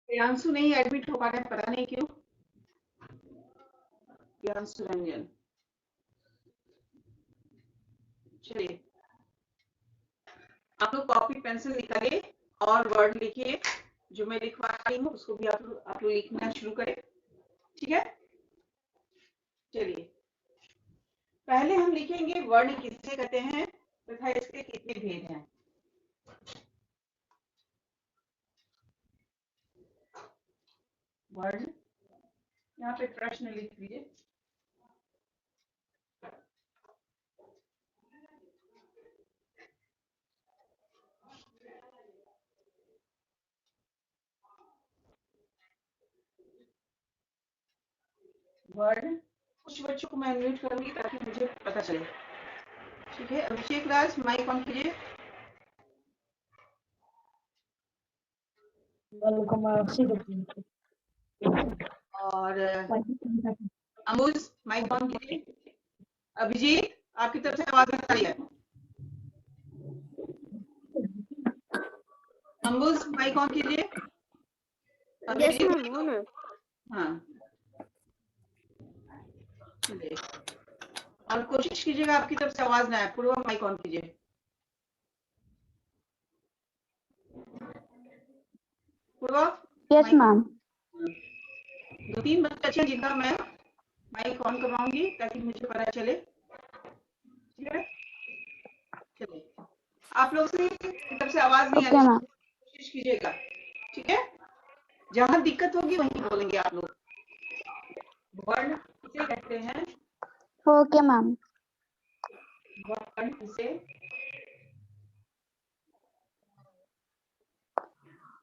प्रियांशु नहीं एडमिट हो पा रहे हैं, पता नहीं क्यों। प्रियांशु रंजन, चलिए आप लोग कॉपी पेंसिल निकालिए और वर्ड लिखिए। जो मैं लिखवा रही हूँ उसको भी आप लोग लिखना शुरू करें, ठीक है। चलिए पहले हम लिखेंगे वर्ण किसे कहते हैं तथा इसके कितने भेद हैं। वर्ण, यहाँ पे प्रश्न लिख दीजिए। वर्ण, कुछ बच्चों को मैं म्यूट करूंगी ताकि मुझे पता चले, ठीक है। अभिषेक राज माइक ऑन कीजिए। और अमुज माइक ऑन कीजिए। अभिजीत आपकी तरफ से आवाज आ रही है। अम्बुज माइक ऑन कीजिए। Yes ma'am. हाँ चलिए, और कोशिश कीजिएगा आपकी तरफ से आवाज ना आए। पूर्वा माइक ऑन कीजिए। पूर्वा, यस मैम। 2-3 बच्चे अच्छे जिनका मैं माइक ऑन करवाऊंगी ताकि मुझे पता चले, ठीक है। चलिए आप लोग से तरफ से आवाज नहीं आ रही, कोशिश कीजिएगा, ठीक है। जहां दिक्कत होगी वहीं बोलेंगे आप लोग। वर्ण किसे कहते हैं? Okay ma'am. वर्ण किसे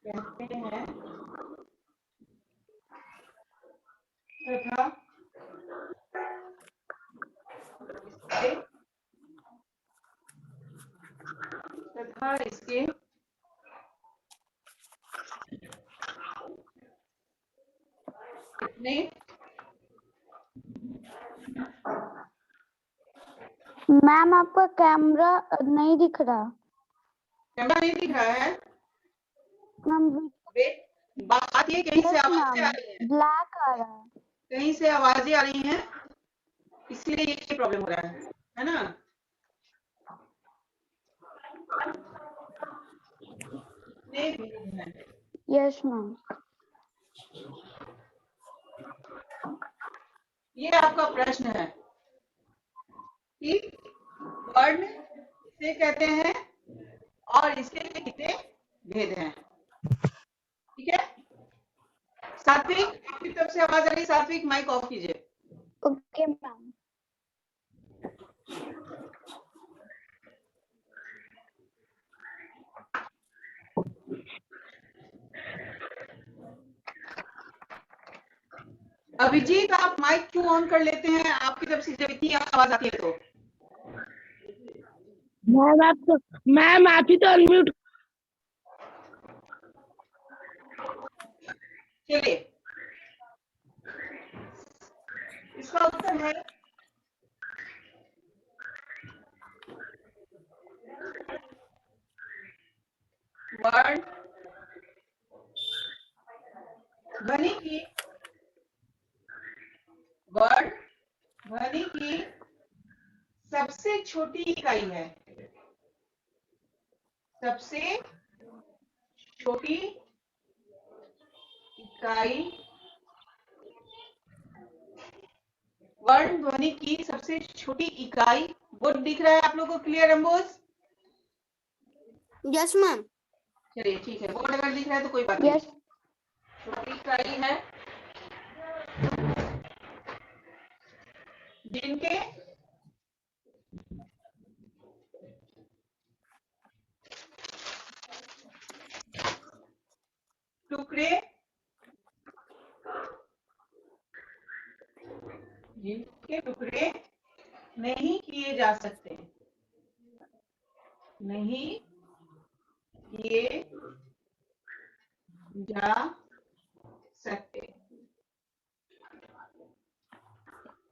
कहते हैं तथा इसके कितने मैम आपका कैमरा नहीं दिख रहा। कैमरा नहीं दिख रहा है मैम बात ये कहीं से आवाजें आ रही हैं, ब्लैक आ रहा है। कहीं से आवाजें आ रही हैं, इसलिए ये प्रॉब्लम हो रहा है ना। Yes ma'am. ये आपका प्रश्न है कि वर्ण किसे कहते हैं और इसके कितने भेद हैं, ठीक है। सात्विक आपकी तरफ से आवाज आ रही है, सात्विक माइक ऑफ कीजिए। Okay ma'am. अभिजीत आप माइक क्यों ऑन कर लेते हैं? आपकी तरफ से जब इतनी आवाज आती है तो। मैम आप ही तो अनम्यूट। चलिए इसका उत्तर है वर्ण ध्वनि की, वर्ण ध्वनि की सबसे छोटी इकाई है, सबसे छोटी इकाई। वर्ण ध्वनि की सबसे छोटी इकाई, बोर्ड दिख रहा है आप लोगों को क्लियर अम्बोज? Yes ma'am. चलिए ठीक है, बोर्ड अगर दिख रहा है तो कोई बात नहीं। छोटी इकाई है जिनके टुकड़े नहीं किए जा सकते, नहीं किए जा सकते,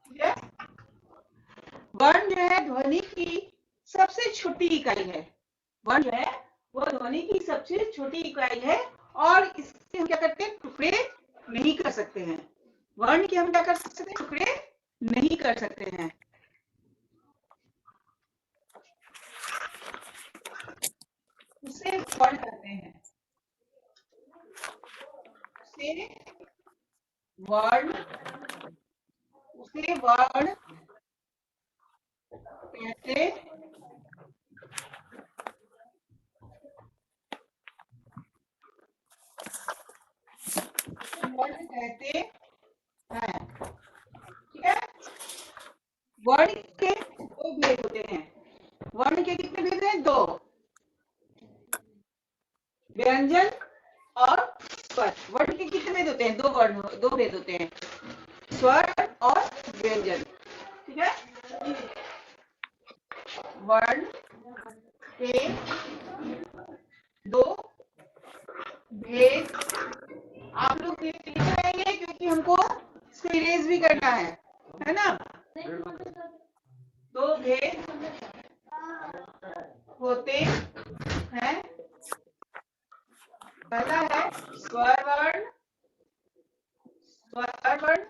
ठीक है। वर्ण जो है ध्वनि की सबसे छोटी इकाई है, वर्ण जो है वो ध्वनि की सबसे छोटी इकाई है और इसके हम क्या करते हैं, टुकड़े नहीं कर सकते हैं। वर्ण के हम क्या कर सकते हैं, टुकड़े नहीं कर सकते हैं। उसे वर्ण कहते हैं, उसे वर्ण, उसे वर्ण कहते वर्ण कहते हैं। ठीक है, वर्ण के दो भेद होते हैं। वर्ण के कितने भेद हैं, दो, व्यंजन और स्वर। वर्ण के कितने भेद होते हैं, दो वर्ण, दो भेद होते हैं, स्वर और व्यंजन। ठीक है, वर्ण के दो भेद आप लोग लिख रहेंगे क्योंकि हमको इसको इरेज भी करना है ना। दो भेद होते हैं, पहला है स्वर वर्ण, स्वर वर्ण,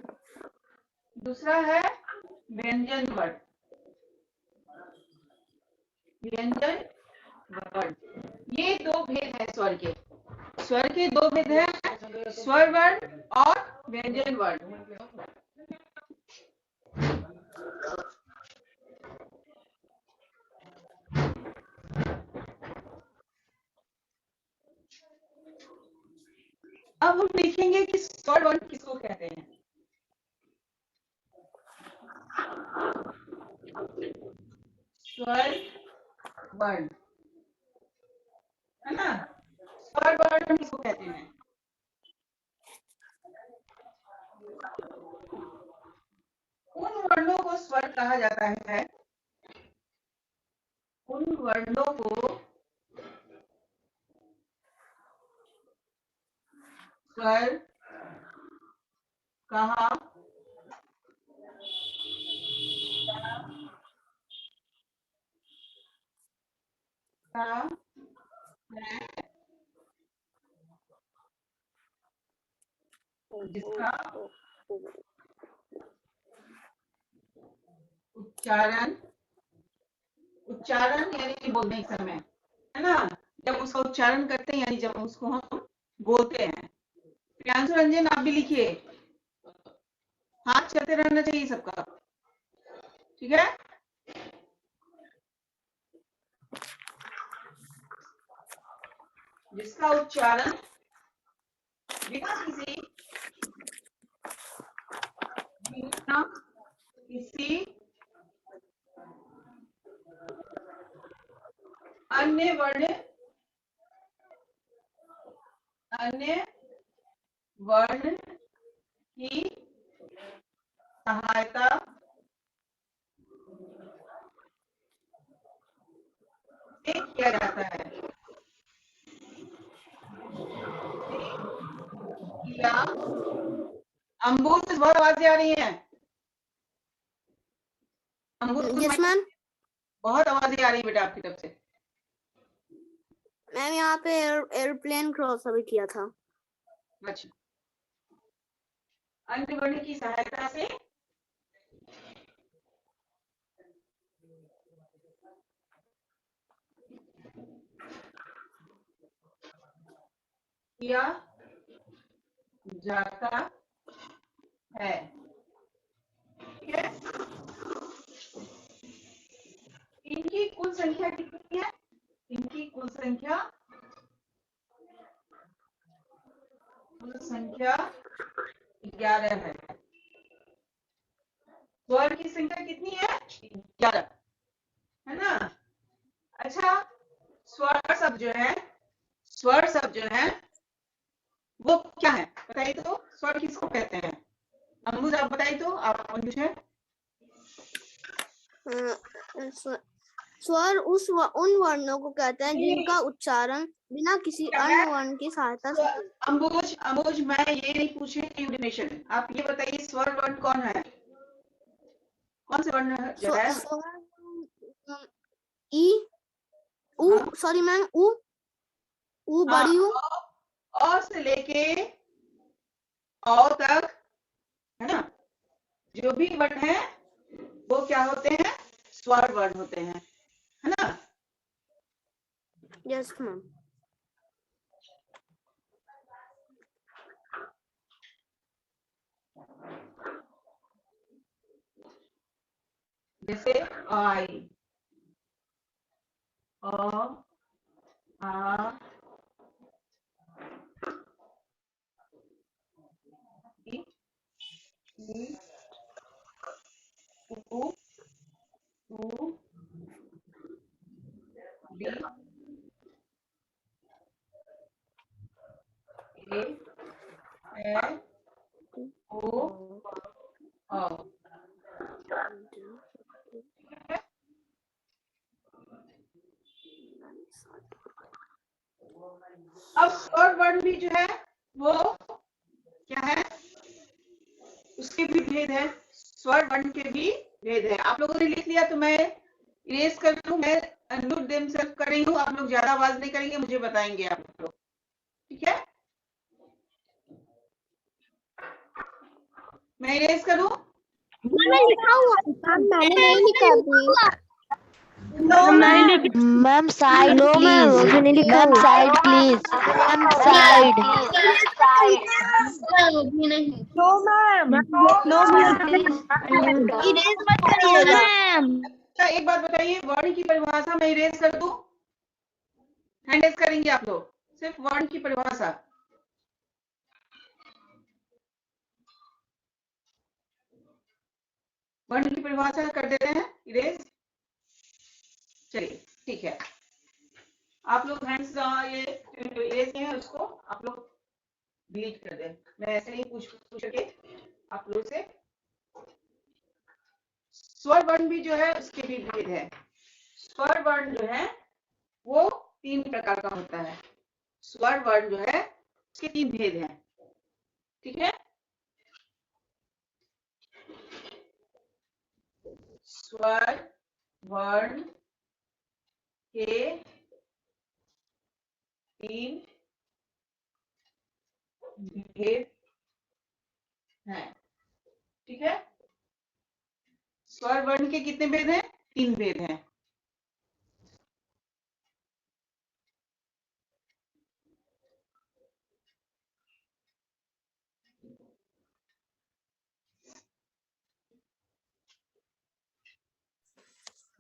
दूसरा है व्यंजन वर्ण, व्यंजन वर्ण। ये दो भेद है स्वर के। स्वर के दो भेद हैं, स्वर वर्ण और व्यंजन वर्ण। अब हम देखेंगे कि स्वर वर्ण किसको कहते हैं। स्वर वर्ण है ना, स्वर वर्ण किसको कहते हैं। उन वर्णों को स्वर कहा जाता है, उन वर्णों को स्वर कहा जाता है, जिसका उच्चारण, उच्चारण यानी बोलने के समय है ना, जब उसका उच्चारण करते हैं यानी जब उसको हम बोलते हैं। प्रियांशु रंजन आप भी लिखिए, हाथ चलते रहना चाहिए सबका, ठीक है। जिसका उच्चारण बिना किसी अन्य वर्ण, अन्य वर्ण की सहायता से किया जाता है, किया। अंबुज से बहुत आवाजें आ रही हैं, अंबुज यस मैम। बहुत आवाजें आ रही है बेटा आपकी तरफ से। मैम यहाँ पे एयरप्लेन क्रॉस अभी किया था। अच्छा, अन्य वर्ण की सहायता से किया जाता है, ठीक है। इनकी कुल संख्या कितनी है, इनकी कुल संख्या 11 है। स्वर की संख्या कितनी है, 11 है ना। अच्छा, स्वर शब्द जो है, स्वर शब्द जो है वो क्या है बताइए तो, स्वर किसको कहते हैं। अम्बुज आप बताइए तो, आप पूछे। स्वर उन वर्णों को कहते हैं जिनका उच्चारण बिना किसी अन्य वर्ण की सहायता से। अम्बुज, अम्बुज मैं ये नहीं पूछे यूनिमेशन, आप ये बताइए स्वर वर्ण कौन है, कौन से वर्ण जो है। ई, उ, सॉरी मैम, उ, बड़ी उ, अ से लेके औ तक, है ना, जो भी वर्ण है वो क्या होते हैं, स्वर वर्ण होते हैं, है ना। Yes ma'am. जैसे आई, अ, आ, इ, उ, ऊ, डी, ए, ओ, औ। अब स्वर वर्ण भी जो है वो क्या है, उसके भी भेद है, स्वर वर्ण के भी भेद है। आप लोगों ने लिख लिया तो मैं इरेज कर लूं, मैं अनम्यूट देमसेल्फ कर रही हूँ, आप लोग ज्यादा आवाज नहीं करेंगे, मुझे बताएंगे आप लोग, ठीक है। मैं इरेज करूं? मैंने लिखा हुआ है, मैंने नहीं लिखा अभी। Ma'am side no ma'am, please, अभी नहीं लिखा मैम हुआ। Side please, ma'am side. अभी नहीं। No ma'am, no ma'am, erase मत करिएगा मैम। अच्छा एक बात बताइए, वर्ण की परिभाषा मैं इरेज कर दूं? हैंड रेज करेंगे आप लोग, सिर्फ वर्ण की परिभाषा। वर्ण की परिभाषा कर देते हैं इरेज, चलिए ठीक है। आप लोग हैंड्स ये इरेज है उसको आप लोग डिलीट कर दें, मैं ऐसे ही पूछ के आप लोग से। स्वर वर्ण भी जो है उसके भी भेद है। स्वर वर्ण जो है वो 3 प्रकार का होता है। स्वर वर्ण जो है उसके 3 भेद हैं, ठीक है। स्वर वर्ण के 3 भेद हैं, ठीक है। स्वर वर्ण के कितने भेद हैं? 3 भेद हैं।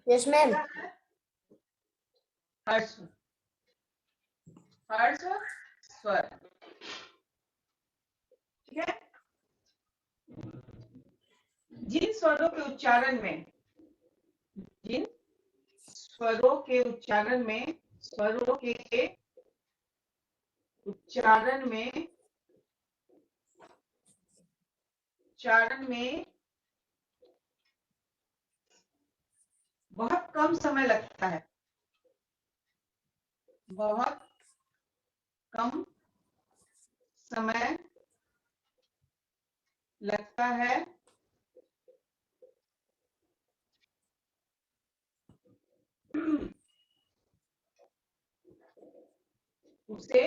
Yes ma'am. हर्ष, हर्ष स्वर, ठीक है। जिन स्वरों के उच्चारण में, जिन स्वरों के उच्चारण में, स्वरों के उच्चारण में, उच्चारण में बहुत कम समय लगता है, बहुत कम समय लगता है, उसे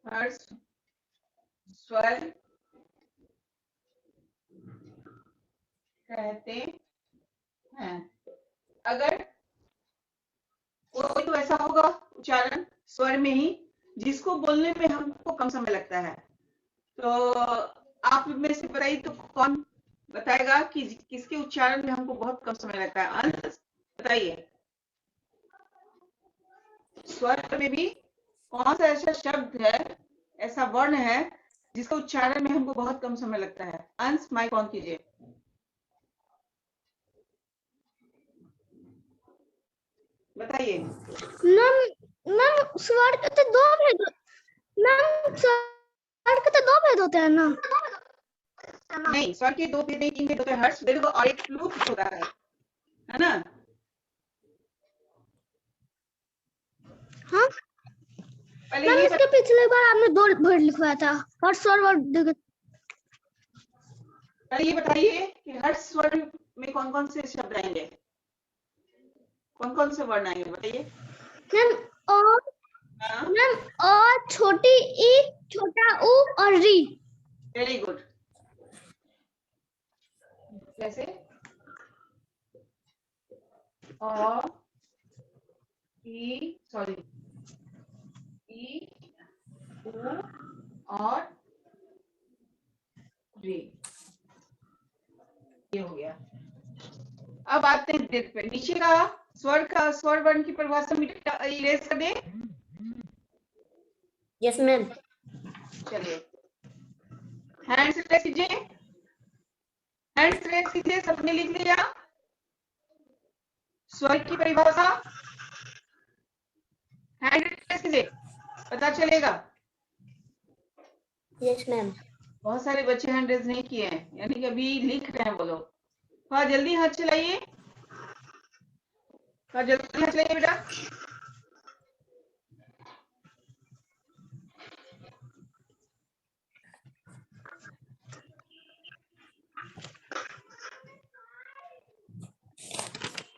हर्ष स्वर कहते हैं। अगर कोई तो ऐसा होगा उच्चारण स्वर में ही जिसको बोलने में हमको कम समय लगता है, तो आप में से बताइए तो कौन बताएगा कि किसके उच्चारण में हमको बहुत कम समय लगता है? अंश बताइए, स्वर में भी कौन सा ऐसा शब्द है, ऐसा वर्ण है जिसका उच्चारण में हमको बहुत कम समय लगता है? अंश माइक ऑन कीजिए। बताइए। मैम, मैम स्वर के तो 2 भेद, मैम स्वर के तो 2 भेद होते हैं ना। नहीं, स्वर के 2 भेद नहीं, 3 भेद होते हैं, हर्ष दीर्घ और एक प्लुत होता है ना। हाँ पहले मैम, ये इसके पिछले बार आपने 2 भेद लिखवाया था, हर्ष स्वर और दीर्घ। पहले ये बताइए कि हर्ष स्वर में कौन कौन से शब्द आएंगे, कौन कौन से वर्ण आएंगे बताइए। मैम और हाँ? मैम छोटी ई, छोटा ऊ और री। Very good. कैसे? और ई, सॉरी, ई, ऊ और री, ये हो गया। अब आते हैं दीर्घ पे। नीचे का स्वर वर्ण की परिभाषा इरेज कर दे। Yes ma'am. चलिए हैंड्स रेस कीजिए, हैंड्स रेस कीजिए, सबने लिख लिया स्वर की परिभाषा? हैंड रेस कीजिए, पता चलेगा। Yes ma'am. बहुत सारे बच्चे हैंड रेस नहीं किए हैं, यानी कि अभी लिख रहे हैं वो लोग। थोड़ा जल्दी हाथ चलाइए, थोड़ा जल्दी हाथ चलाइए बेटा।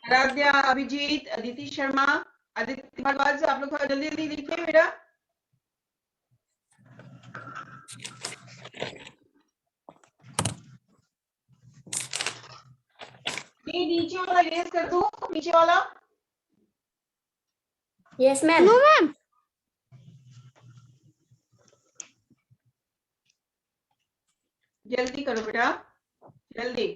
आराध्या, अभिजीत, अदिति शर्मा, आदित्य भारद्वाज, आप लोग थोड़ा जल्दी जल्दी लिखिए बेटा। ये नीचे वाला इरेज कर दूं, नीचे वाला? Yes ma'am. No ma'am. जल्दी करो बेटा, जल्दी।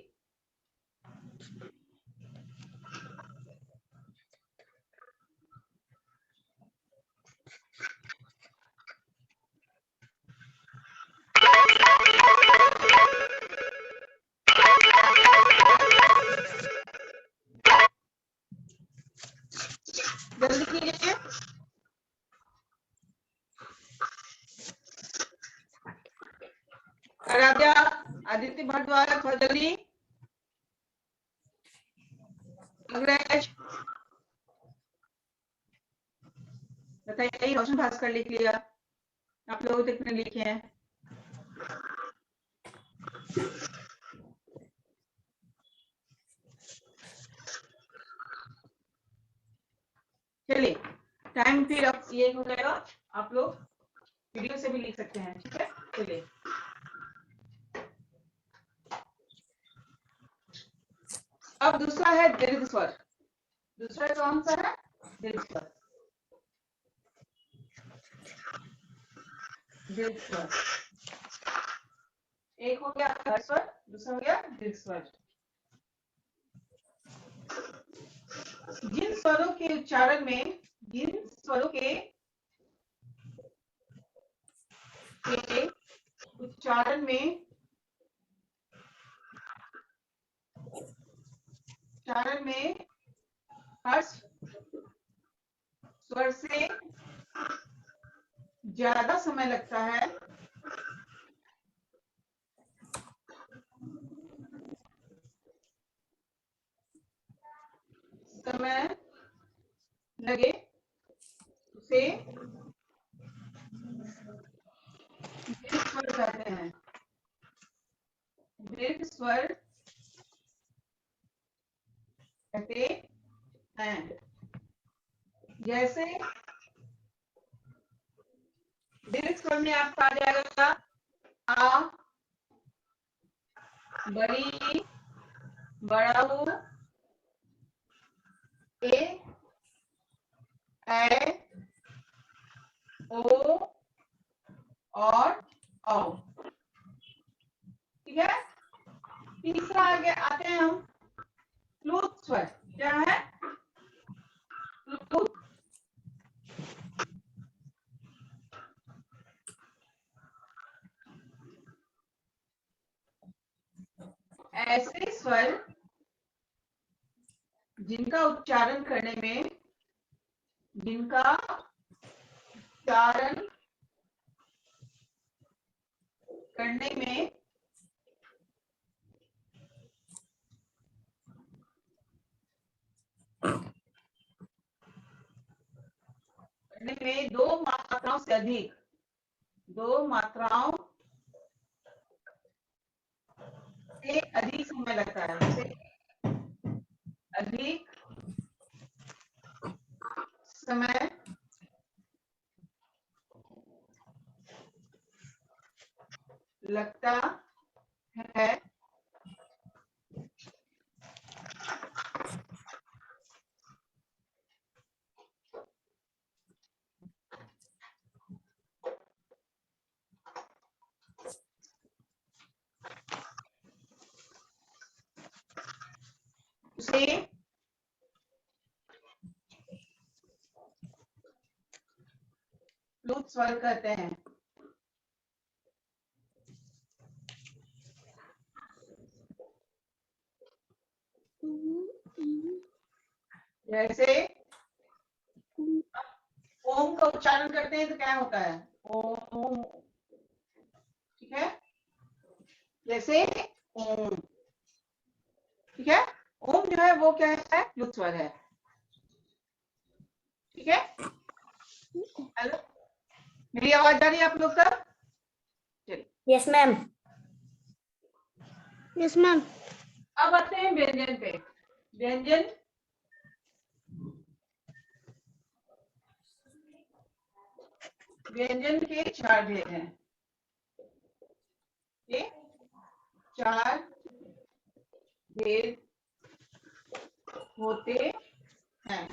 जल्दी कीजिए। आराध्या, आदित्य भारद्वाज, थोड़ा जल्दी। अंग्रेज, बताइए। रोशन भास्कर लिख लिया, आप लोग कितने लिखे हैं? चलिए टाइम फिर अब ये हो जाएगा, आप लोग वीडियो से भी लिख सकते हैं, ठीक है? चलिए अब दूसरा है दीर्घ स्वर। दूसरा कौन सा है? दीर्घ स्वर। दीर्घ स्वर, एक हो गया हर्ष स्वर, दूसरा हो गया दीर्घ स्वर। जिन स्वरों के उच्चारण में, जिन स्वरों के उच्चारण में हर्ष स्वर से ज्यादा समय लगता है, समय लगे, उसे दीर्घ स्वर कहते हैं। दीर्घ स्वर कहते हैं। जैसे दीर्घ स्वर में आपका आ जाएगा आ, बड़ी, बड़ा ऊ, ए, ओ और औ, ठीक है? तीसरा आगे आते हैं हम प्लुत स्वर। क्या है? प्लुत। ऐसे स्वर जिनका उच्चारण करने में दो मात्राओं से अधिक, दो मात्राओं से अधिक समय लगता है, से अधिक समय लगता है उसे प्लूत स्वर कहते हैं। जैसे ओम का उच्चारण करते हैं तो क्या होता है? ओम। ठीक है, जैसे ओम। ठीक है, ओम जो है वो क्या है? प्लुत स्वर है। ठीक है, हेलो, मेरी आवाज आ रही है आप लोग तक? चलिए, Yes, ma'am. Yes ma'am. अब आते हैं व्यंजन पे। व्यंजन व्यंजन के 4 भेद हैं। ये 4 भेद होते हैं।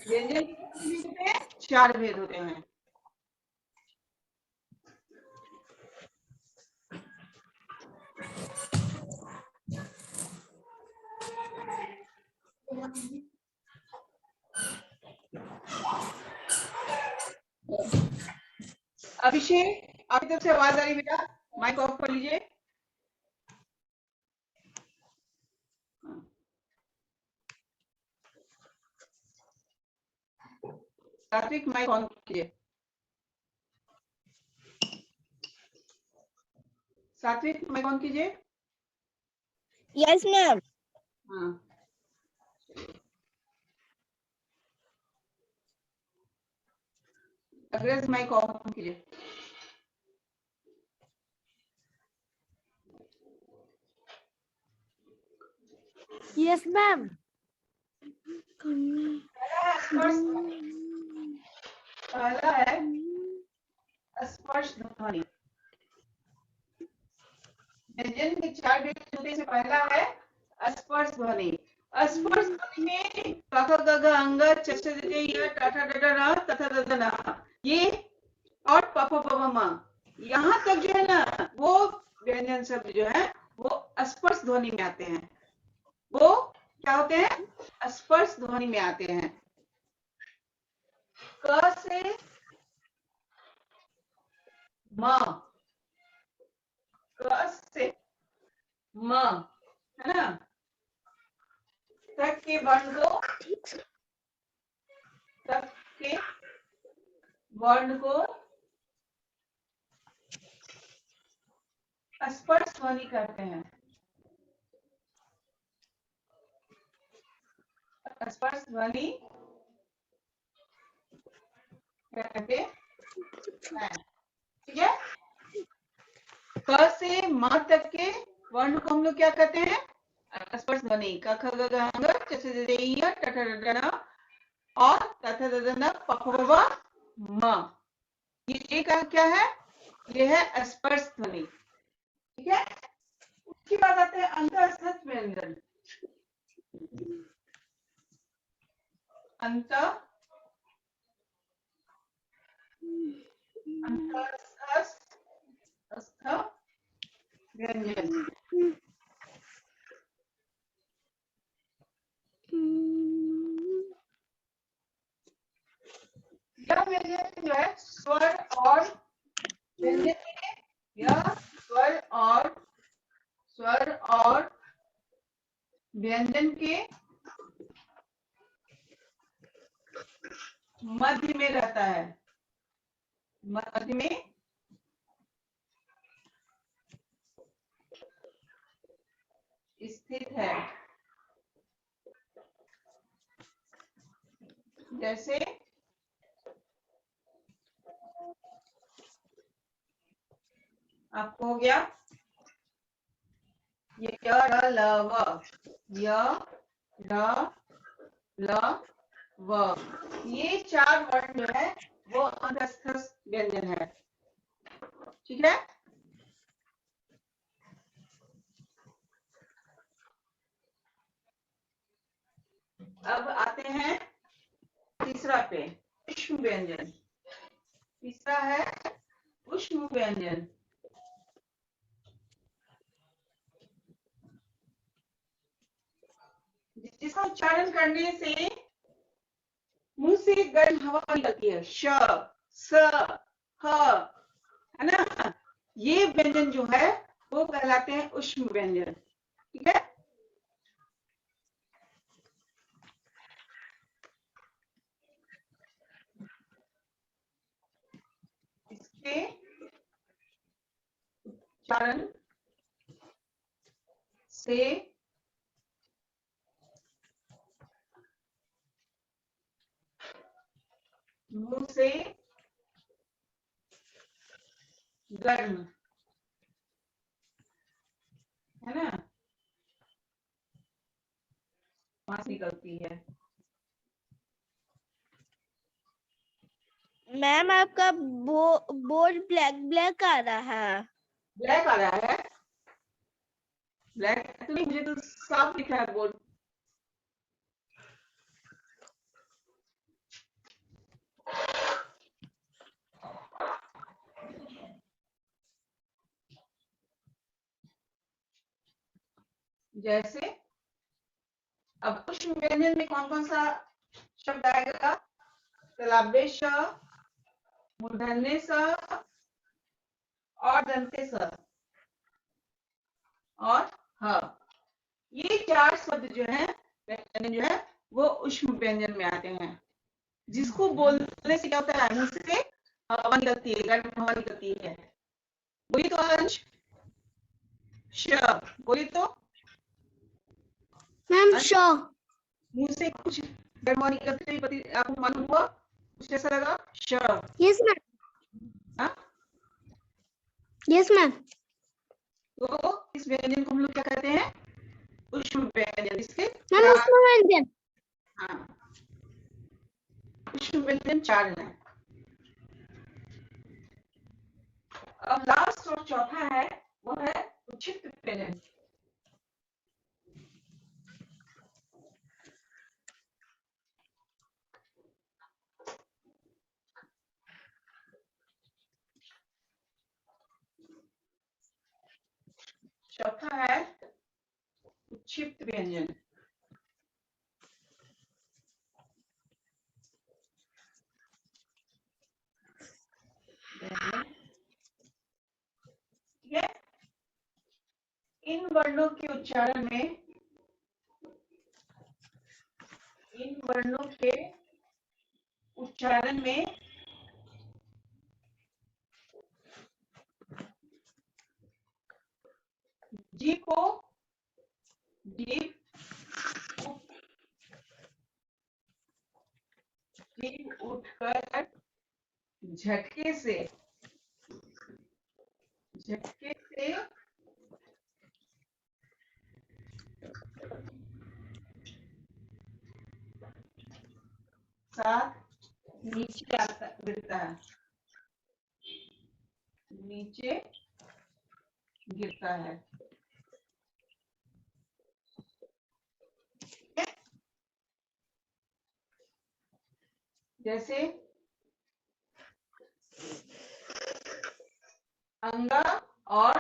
व्यंजन के कितने भेद होते हैं? 4 भेद होते हैं। अभिषेक, आपकी तरफ से आवाज आ रही बेटा? माइक ऑफ कर लीजिए। सात्विक, माइक ऑन कीजिए। सात्विक, माइक ऑन कीजिए। Yes, ma'am. हाँ, अग्रज, माइक ऑन कीजिए। Yes ma'am. पहला है स्पर्श ध्वनि। व्यंजन के 4 भेद होने से पहला है स्पर्श ध्वनि। स्पर्श ध्वनि में क ख ग घ अंग च छ ज झ य ट ठ ड ढ ण त थ द ध न, ये और प फ ब भ म, यहाँ तक जो है ना वो व्यंजन शब्द जो है वो स्पर्श ध्वनि में आते हैं। वो क्या होते हैं? स्पर्श ध्वनि में आते हैं। क से म, क से म, है ना, तक के वर्ण को तक के वर्ण को स्पर्श ध्वनि कहते हैं। स्पर्श ध्वनि कहते हैं। ठीक है, क से म तक के वर्ण को हम लोग क्या कहते हैं? स्पर्श ध्वनि। क ख ग घ ङ च छ ज झ य ट ठ ड ढ ण और त थ द ध न प फ ब भ म, ये क्या है? ये है स्पर्श ध्वनि। ठीक है, उसके बाद आते हैं अंतःस्थ व्यंजन। अंतःस्थ व्यंजन। यह व्यंजन जो है स्वर और व्यंजन के, यह स्वर और व्यंजन के मध्य में रहता है। मध्य में स्थित है। जैसे आपको हो गया ये य र ल व, य र ल व, ये 4 वर्ण जो है वो अंतःस्थ व्यंजन है। ठीक है, उष्म व्यंजन। तीसरा है उष्म व्यंजन। जिसका उच्चारण करने से मुंह से गर्म हवा निकलती है। श, स, ह, है ना। ये व्यंजन जो है वो कहलाते हैं उष्म व्यंजन। ठीक है। इसके उच्चारण से मुंह से गर्म, है ना, सांस निकलती है। मैम आपका बोर्ड ब्लैक आ रहा है। ब्लैक आ रहा है। ब्लैक तो नहीं, मुझे तो साफ दिख रहा है बोर्ड। जैसे अब उष्म व्यंजन में कौन कौन सा शब्द आएगा? तालव्य श, मूर्धन्य स और दंते स और ह। ये चार शब्द जो है व्यंजन जो है वो उष्म व्यंजन में आते हैं। जिसको बोलने से क्या होता है? मुंह से हवा निकलती है, गर्म हवा निकलती है। बोलिए तो अंश। श बोलिए तो। मैम श। मुंह से कुछ गर्म हवा निकलती है, आपको मालूम हुआ? कुछ ऐसा लगा? श। Yes ma'am. हाँ? Yes ma'am. तो इस व्यंजन को हम लोग क्या कहते हैं? उष्म व्यंजन। इसके मैम उष्म व्यंजन। हाँ, उष्म व्यंजन चार है। अब लास्ट और चौथा है वो है उच्छिष्ट व्यंजन। चौथा है उच्छिष्ट व्यंजन। ठीक है। इन वर्णों के उच्चारण में, इन वर्णों के उच्चारण में जीभ को जीभ उठकर झटके से साथ नीचे आता गिरता है, नीचे गिरता है। जैसे अंगा और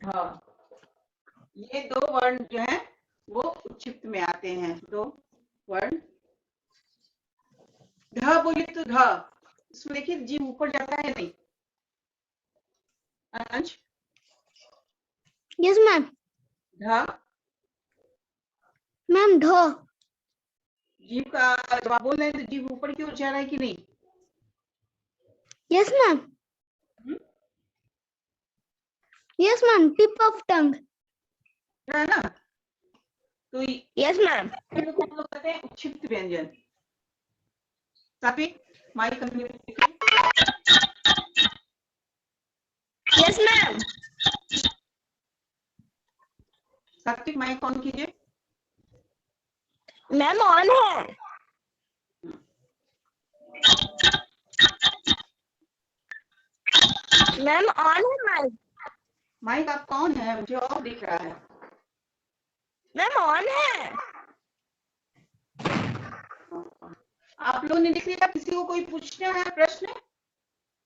ढ, ये दो वर्ण जो है वो उच्छिष्ट में आते हैं। दो वर्ण। ढ बोलिए तो ढ, इसमें देखिए जीभ ऊपर जाता है नहीं? अंश। Yes ma'am. ढ मैम ढ। जीभ का जब आप बोल रहे हैं तो जीभ ऊपर की ओर जा रहा है कि नहीं? Yes ma'am. Yes ma'am, tip of tongue. है ना। तो यस मैम। हम लोग कहते हैं उच्छिष्ट व्यंजन। सात्विक माइक अनम्यूट। Yes ma'am. सात्विक माइक ऑन कीजिए। मैम ऑन है। मैम ऑन है माइक। माइक आपका ऑन है, मुझे ऑफ दिख रहा है। मैम ऑन है। आप लोगों ने लिख लिया? किसी को कोई पूछना है प्रश्न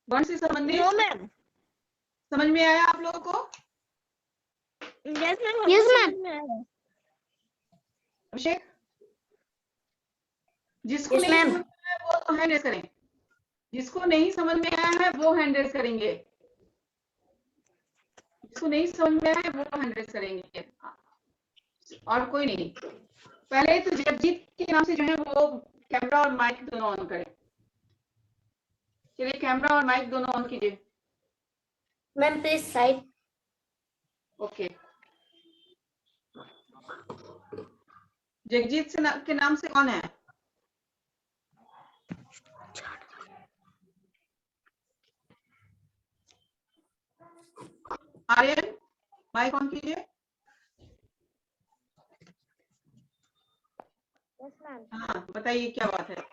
वर्ण से संबंधित? No ma'am. समझ में आया आप लोगों को? Yes ma'am. Yes, ma'am. अभिषेक, जिसको Yes, नहीं ma'am. समझ में आया वो हैंड रेस करें। जिसको नहीं समझ में आया है वो हैंड रेस करेंगे। जिसको नहीं समझ में आया है वो हैंड रेस करेंगे, और कोई नहीं। पहले तो जगजीत के नाम से जो है वो कैमरा और माइक दोनों ऑन करें। चलिए कैमरा और माइक दोनों ऑन कीजिए। Ma'am, please side. Okay. Jagjit के नाम से कौन है? आर्यन, माइक ऑन कीजिए। Yes, ma'am. हाँ बताइए क्या बात है?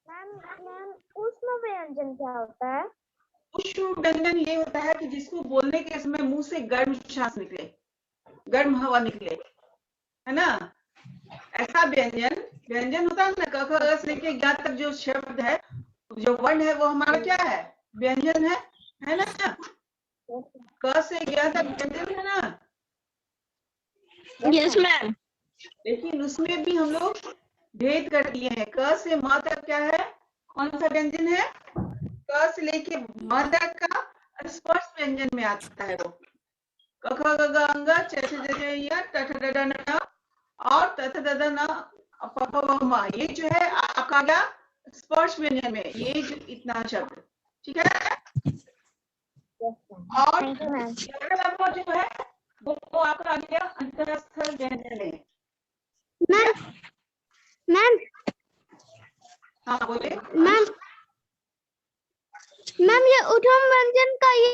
मैम ऊष्म व्यंजन क्या होता है? उष्ण व्यंजन ये होता है कि जिसको बोलने के समय मुंह से गर्म सांस निकले, गर्म हवा निकले, है ना? ऐसा व्यंजन व्यंजन होता है ना। क ख ग से लेके ग तक जो शब्द है, जो वर्ण है वो हमारा क्या है? व्यंजन है ना? क से ग तक व्यंजन है ना? Yes ma'am. लेकिन उसमें भी हम लोग भेद कर दिए हैं। क से म तक क्या है? कौन सा व्यंजन है? क से लेके म तक का स्पर्श व्यंजन में आता है वो। क ख ग घ अंग च छ ज झ य ट ठ ड ढ न और त थ द ध न प फ व म। ये जो है आपका क्या? स्पर्श व्यंजन में ये जो इतना शब्द, ठीक है? और Thank you, ma'am. अगला आपका जो है वो आपका आ गया अंतःस्थ व्यंजन में। मैम हाँ बोले। मैम मैम ये उठम व्यंजन का ये